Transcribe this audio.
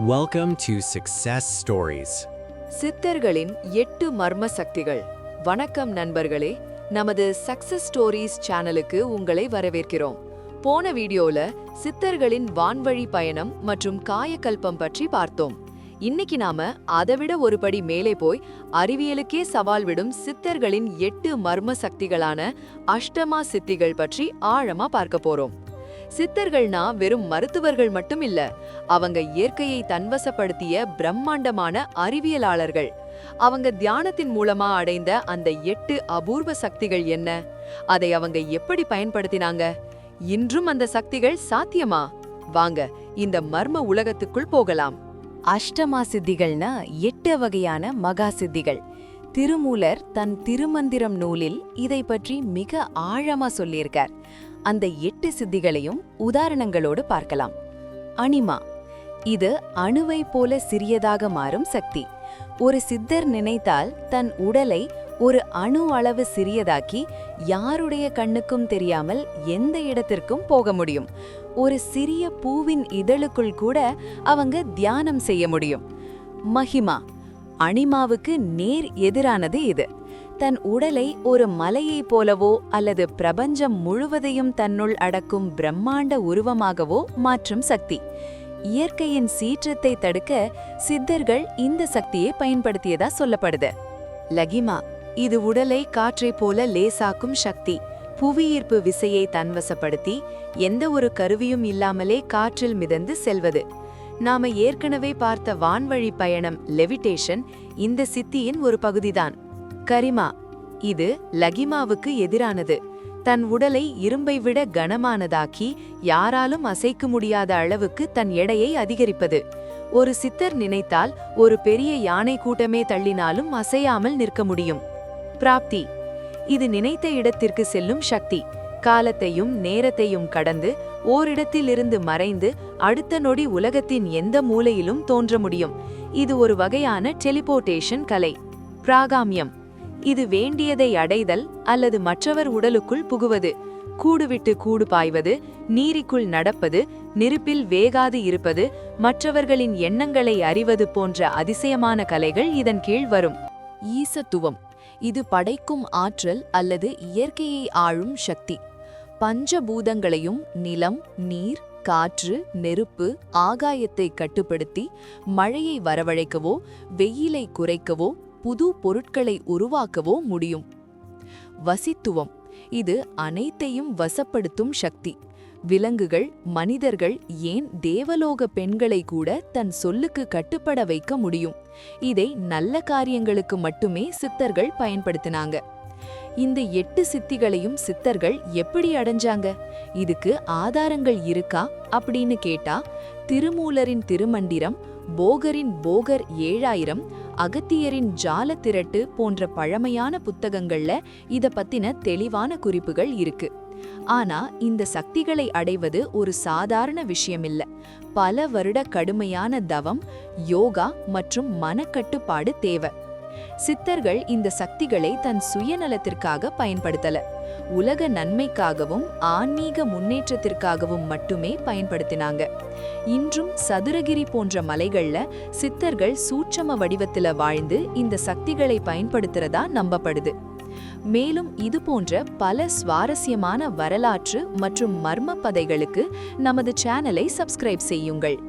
Welcome to Success Stories. சித்தர்களின் 8 மர்ம சக்திகள். வணக்கம் நண்பர்களே, நமது சக்சஸ் ஸ்டோரிஸ் சேனலுக்கு உங்களை வரவேற்கிறோம். போன வீடியோல சித்தர்களின் வான்வழி பயணம் மற்றும் காயக்கல்பம் பற்றி பார்த்தோம். இன்னைக்கு நாம அதைவிட ஒரு படி மேலே போய் அறிவியலுக்கே சவால் விடும் சித்தர்களின் 8 மர்ம சக்திகளான அஷ்டமா சித்திகள் பற்றி ஆழமா பார்க்க போறோம். சித்தர்கள்னா வெறும் மருத்துவர்கள் மட்டும் இல்ல, அவங்க இயற்கையை தன்வசப்படுத்திய பிரம்மாண்டமான அறிவியலாளர்கள். அவங்க தியானத்தின் மூலமா அடைந்த அந்த 8 அபூர்வ சக்திகள் என்ன? அதை அவங்க எப்படி பயன்படுத்தினாங்க? இன்றும் அந்த சக்திகள் சாத்தியமா? வாங்க இந்த மர்ம உலகத்துக்குள் போகலாம். அஷ்டமா சித்திகள்னா 8 வகையான மகா சித்திகள். திருமூலர் தன் திருமந்திரம் நூலில் இதை பற்றி மிக ஆழமா சொல்லியிருக்கார். அந்த 8 சித்திகளையும் உதாரணங்களோடு பார்க்கலாம். அனிமா, இது அணுவை போல சிறியதாக மாறும் சக்தி. ஒரு சித்தர் நினைத்தால் தன் உடலை ஒரு அணு அளவு சிறியதாக்கி யாருடைய கண்ணுக்கும் தெரியாமல் எந்த இடத்திற்கும் போக முடியும். ஒரு சிறிய பூவின் இதழுக்குள் கூட அவங்க தியானம் செய்ய முடியும். மகிமா, அனிமாவுக்கு நேர் எதிரானது இது. தன் உடலை ஒரு மலையைப் போலவோ அல்லது பிரபஞ்சம் முழுவதையும் தன்னுள் அடக்கும் பிரம்மாண்ட உருவமாகவோ மாற்றும் சக்தி. இயற்கையின் சீற்றத்தை தடுக்க சித்தர்கள் இந்த சக்தியை பயன்படுத்தியதா சொல்லப்படுது. லகிமா, இது உடலை காற்றைப் போல லேசாக்கும் சக்தி. புவியீர்ப்பு விசையை தன்வசப்படுத்தி எந்த ஒரு கருவியும் இல்லாமலே காற்றில் மிதந்து செல்வது. நாம ஏற்கனவே பார்த்த வான்வழி பயணம் லெவிடேஷன் இந்த சித்தியின் ஒரு பகுதிதான். கரிமா, இது லகிமாவுக்கு எதிரானது. தன் உடலை இரும்பை விட கனமானதாக்கி யாராலும் அசைக்க முடியாத அளவுக்கு தன் எடையை அதிகரிப்பது. ஒரு சித்தர் நினைத்தால் ஒரு பெரிய யானை கூட்டமே தள்ளினாலும் அசையாமல் நிற்க முடியும். பிராப்தி, இது நினைத்த இடத்திற்கு செல்லும் சக்தி. காலத்தையும் நேரத்தையும் கடந்து ஓரிடத்திலிருந்து மறைந்து அடுத்த நொடி உலகத்தின் எந்த மூலையிலும் தோன்ற முடியும். இது ஒரு வகையான டெலிபோர்டேஷன் கலை. பிராகாமியம், இது வேண்டியதை அடைதல் அல்லது மற்றவர் உடலுக்குள் புகுவது. கூடு விட்டு கூடு பாய்வது, நீரிக்குள் நடப்பது, நெருப்பில் வேகாது இருப்பது, மற்றவர்களின் எண்ணங்களை அறிவது போன்ற அதிசயமான கலைகள் இதன் கீழ் வரும். ஈசத்துவம், இது படைக்கும் ஆற்றல் அல்லது இயற்கையை ஆளும் சக்தி. பஞ்சபூதங்களையும் நிலம், நீர், காற்று, நெருப்பு, ஆகாயத்தை கட்டுப்படுத்தி மழையை வரவழைக்கவோ வெயிலை குறைக்கவோ புது பொருட்களை உருவாக்கவோ முடியும். வசித்துவம், இது அனைத்தையும் வசப்படுத்தும் சக்தி. விலங்குகள், மனிதர்கள், ஏன் தேவலோக பெண்களை கூட தன் சொல்லுக்கு கட்டுப்பட வைக்க முடியும். இதை நல்ல காரியங்களுக்கு மட்டுமே சித்தர்கள் பயன்படுத்தினாங்க. இந்த 8 சித்திகளையும் சித்தர்கள் எப்படி அடைஞ்சாங்க? இதுக்கு ஆதாரங்கள் இருக்கா அப்படின்னு கேட்டா, திருமூலரின் திருமந்திரம், போகரின் போகர் 7000, அகத்தியரின் ஜால திரட்டு போன்ற பழமையான புத்தகங்கள்ல இத பத்தின தெளிவான குறிப்புகள் இருக்கு. ஆனா இந்த சக்திகளை அடைவது ஒரு சாதாரண விஷயமில்ல. பல வருட கடுமையான தவம், யோகா மற்றும் மனக்கட்டுப்பாடு தேவை. சித்தர்கள் இந்த சக்திகளை தன் சுயநலத்திற்காக பயன்படுத்தல, உலக நன்மைக்காகவும் ஆன்மீக முன்னேற்றத்திற்காகவும் மட்டுமே பயன்படுத்தினாங்க. இன்றும் சதுரகிரி போன்ற மலைகள்ல சித்தர்கள் சூட்சம வடிவத்துல வாழ்ந்து இந்த சக்திகளை பயன்படுத்துறதா நம்பப்படுது. மேலும் இது போன்ற பல சுவாரஸ்யமான வரலாற்று மற்றும் மர்ம பதைகளுக்கு நமது சேனலை சப்ஸ்கிரைப் செய்யுங்கள்.